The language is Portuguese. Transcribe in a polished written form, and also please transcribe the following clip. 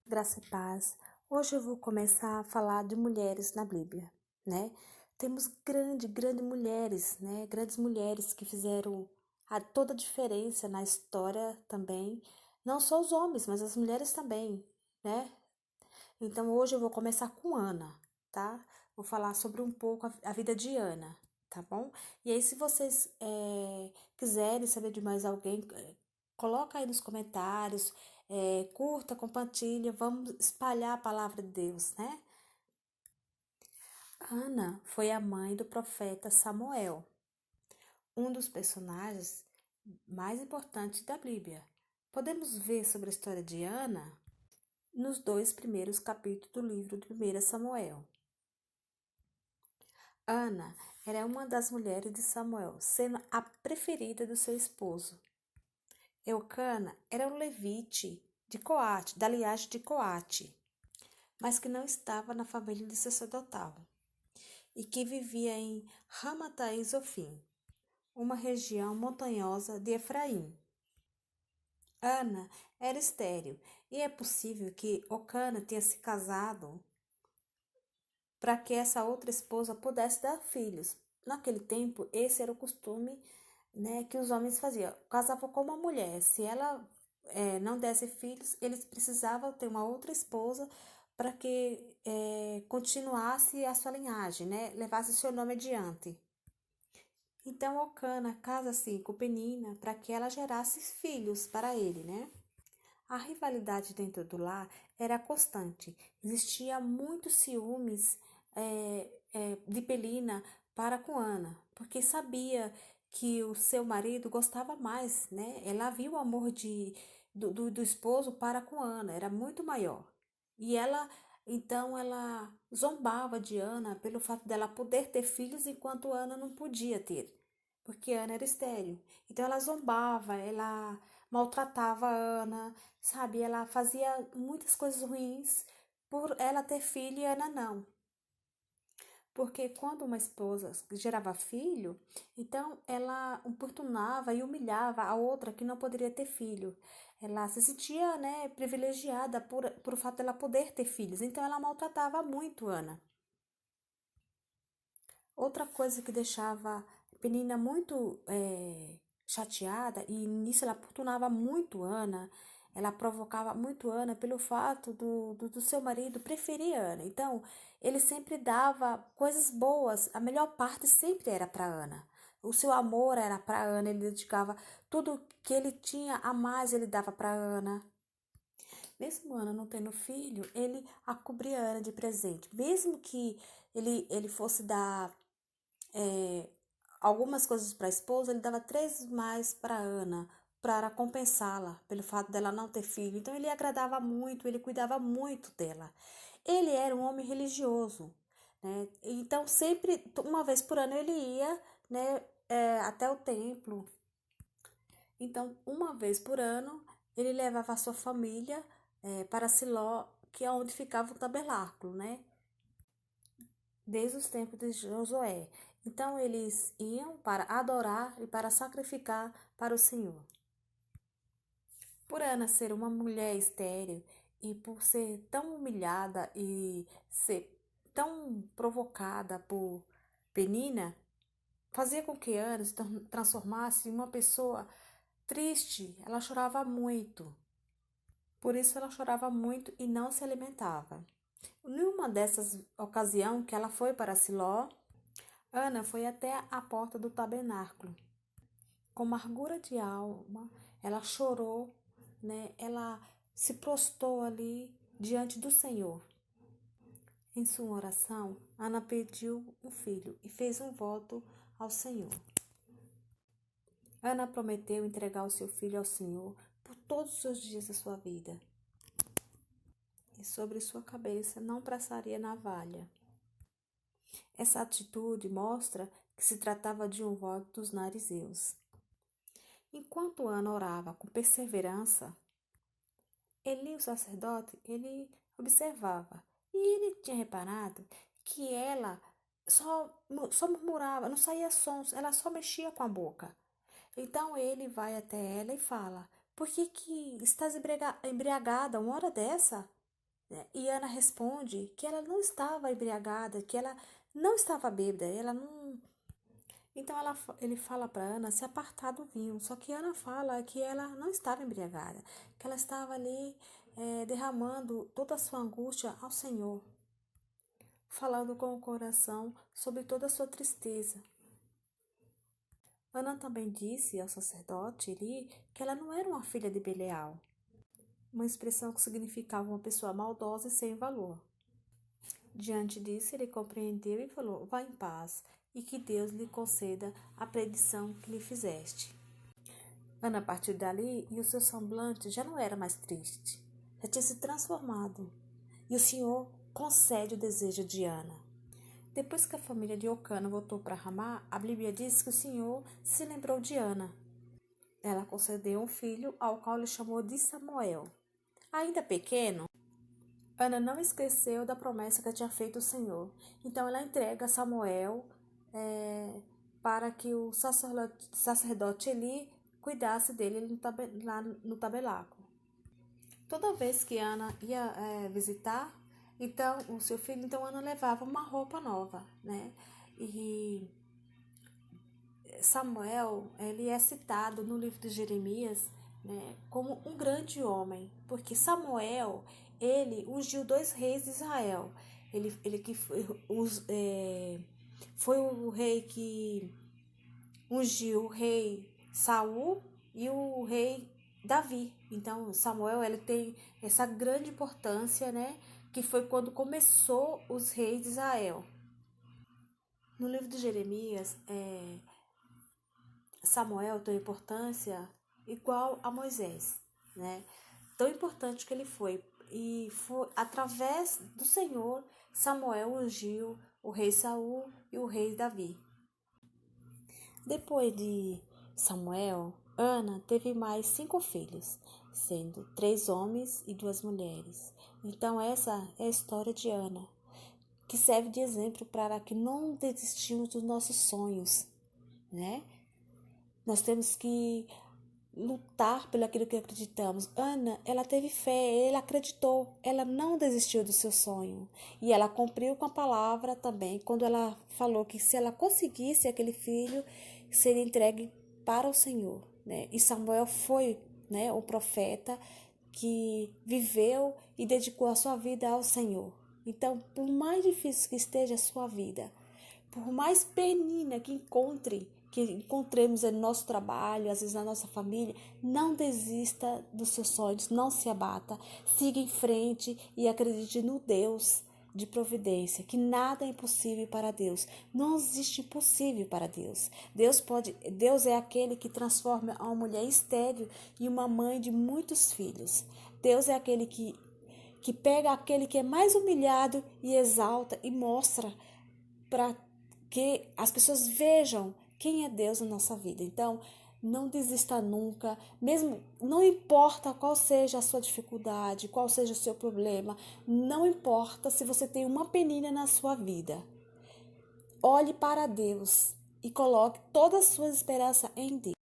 Graça e paz. Hoje eu vou começar a falar de mulheres na Bíblia, né? Temos grandes mulheres, né? Grandes mulheres que fizeram toda a diferença na história também. Não só os homens, mas as mulheres também, né? Então hoje eu vou começar com Ana, tá? Vou falar sobre um pouco a vida de Ana, tá bom? E aí, se vocês quiserem saber de mais alguém, coloca aí nos comentários, curta, compartilha, vamos espalhar a palavra de Deus, né? Ana foi a mãe do profeta Samuel, um dos personagens mais importantes da Bíblia. Podemos ver sobre a história de Ana nos dois primeiros capítulos do livro de 1 Samuel. Ana era uma das mulheres de Samuel, sendo a preferida do seu esposo. Eucana era um levite de Coate, da linhagem de Coate, mas que não estava na família de sacerdotal, e que vivia em Ramataim Zofim, uma região montanhosa de Efraim. Ana era estéril, e é possível que Eucana tenha se casado para que essa outra esposa pudesse dar filhos. Naquele tempo, esse era o costume, né, que os homens faziam. Casavam com uma mulher. Se ela não desse filhos, eles precisavam ter uma outra esposa para que continuasse a sua linhagem, né, levasse seu nome adiante. Então, Ocana casa-se com Penina para que ela gerasse filhos para ele, né? A rivalidade dentro do lar era constante. Existia muitos ciúmes de Penina para com Ana, porque sabia que o seu marido gostava mais, né? Ela viu o amor do esposo para com Ana, era muito maior. E então, ela zombava de Ana pelo fato dela poder ter filhos enquanto Ana não podia ter, porque Ana era estéril. Então, ela zombava, ela maltratava Ana, sabe? Ela fazia muitas coisas ruins por ela ter filho e Ana não. Porque quando uma esposa gerava filho, então ela importunava e humilhava a outra que não poderia ter filho. Ela se sentia, né, privilegiada por o fato dela poder ter filhos. Então ela maltratava muito Ana. Outra coisa que deixava Penina muito chateada, e nisso ela importunava muito Ana, ela provocava muito Ana pelo fato do seu marido preferir Ana. Então, ele sempre dava coisas boas, a melhor parte sempre era para Ana. O seu amor era para Ana, ele dedicava tudo que ele tinha a mais, ele dava para Ana. Mesmo Ana não tendo filho, ele a cobria Ana de presente. Mesmo que ele fosse dar é, algumas coisas para a esposa, ele dava três mais para Ana, para compensá-la pelo fato dela não ter filho. Então ele agradava muito, ele cuidava muito dela. Ele era um homem religioso, né? Então sempre, uma vez por ano, ele ia, né, até o templo. Então, uma vez por ano, ele levava a sua família para Siló, que é onde ficava o tabernáculo, né? Desde os tempos de Josué. Então eles iam para adorar e para sacrificar para o Senhor. Por Ana ser uma mulher estéril e por ser tão humilhada e ser tão provocada por Penina, fazia com que Ana se transformasse em uma pessoa triste. Ela chorava muito. Por isso ela chorava muito e não se alimentava. Numa dessas ocasiões que ela foi para Siló, Ana foi até a porta do tabernáculo. Com amargura de alma, ela chorou, né? Ela se prostrou ali diante do Senhor. Em sua oração, Ana pediu um filho e fez um voto ao Senhor. Ana prometeu entregar o seu filho ao Senhor por todos os dias da sua vida. E sobre sua cabeça não passaria navalha. Essa atitude mostra que se tratava de um voto dos narizeus. Enquanto Ana orava com perseverança, Eli, o sacerdote, ele observava. E ele tinha reparado que ela só murmurava, não saía sons, ela só mexia com a boca. Então ele vai até ela e fala: Por que estás embriagada uma hora dessa? né? E Ana responde que ela não estava embriagada, que ela não estava bêbada, ela não. Então ele fala para Ana se apartar do vinho. Só que Ana fala que ela não estava embriagada, que ela estava ali derramando toda a sua angústia ao Senhor, falando com o coração sobre toda a sua tristeza. Ana também disse ao sacerdote Eli que ela não era uma filha de Belial, uma expressão que significava uma pessoa maldosa e sem valor. Diante disso, ele compreendeu e falou: vá em paz, e que Deus lhe conceda a predição que lhe fizeste. Ana partiu dali e o seu semblante já não era mais triste, já tinha se transformado. E o Senhor concede o desejo de Ana. Depois que a família de Eucana voltou para Ramá, a Bíblia diz que o Senhor se lembrou de Ana. Ela concedeu um filho, ao qual ele chamou de Samuel. Ainda pequeno, Ana não esqueceu da promessa que tinha feito o Senhor. Então ela entrega Samuel para que o sacerdote Eli cuidasse dele lá no tabernáculo. Toda vez que Ana ia visitar então o seu filho, então Ana levava uma roupa nova, né? E Samuel, ele é citado no livro de Jeremias, né, como um grande homem, porque Samuel, ele ungiu 2 reis de Israel. Ele que foi o rei que ungiu o rei Saul e o rei Davi. Então, Samuel, ele tem essa grande importância, né, que foi quando começou os reis de Israel. No livro de Jeremias, Samuel tem importância igual a Moisés, né? Tão importante que ele foi. E foi através do Senhor, Samuel ungiu o rei Saul e o rei Davi. Depois de Samuel, Ana teve mais 5 filhos, sendo 3 homens e 2 mulheres. Então essa é a história de Ana, que serve de exemplo para que não desistimos dos nossos sonhos, né? Nós temos que lutar pelo aquilo que acreditamos. Ana, ela teve fé, ela acreditou, ela não desistiu do seu sonho. E ela cumpriu com a palavra também, quando ela falou que se ela conseguisse aquele filho, seria entregue para o Senhor, né? E Samuel foi, né, o profeta que viveu e dedicou a sua vida ao Senhor. Então, por mais difícil que esteja a sua vida, por mais penina que encontremos no nosso trabalho, às vezes na nossa família, não desista dos seus sonhos, não se abata, siga em frente e acredite no Deus de providência, que nada é impossível para Deus. Não existe impossível para Deus. Deus é aquele que transforma uma mulher estéril em uma mãe de muitos filhos. Deus é aquele que pega aquele que é mais humilhado e exalta e mostra para que as pessoas vejam quem é Deus na nossa vida. Então, não desista nunca, mesmo não importa qual seja a sua dificuldade, qual seja o seu problema, não importa se você tem uma penina na sua vida. Olhe para Deus e coloque toda a sua esperança em Deus.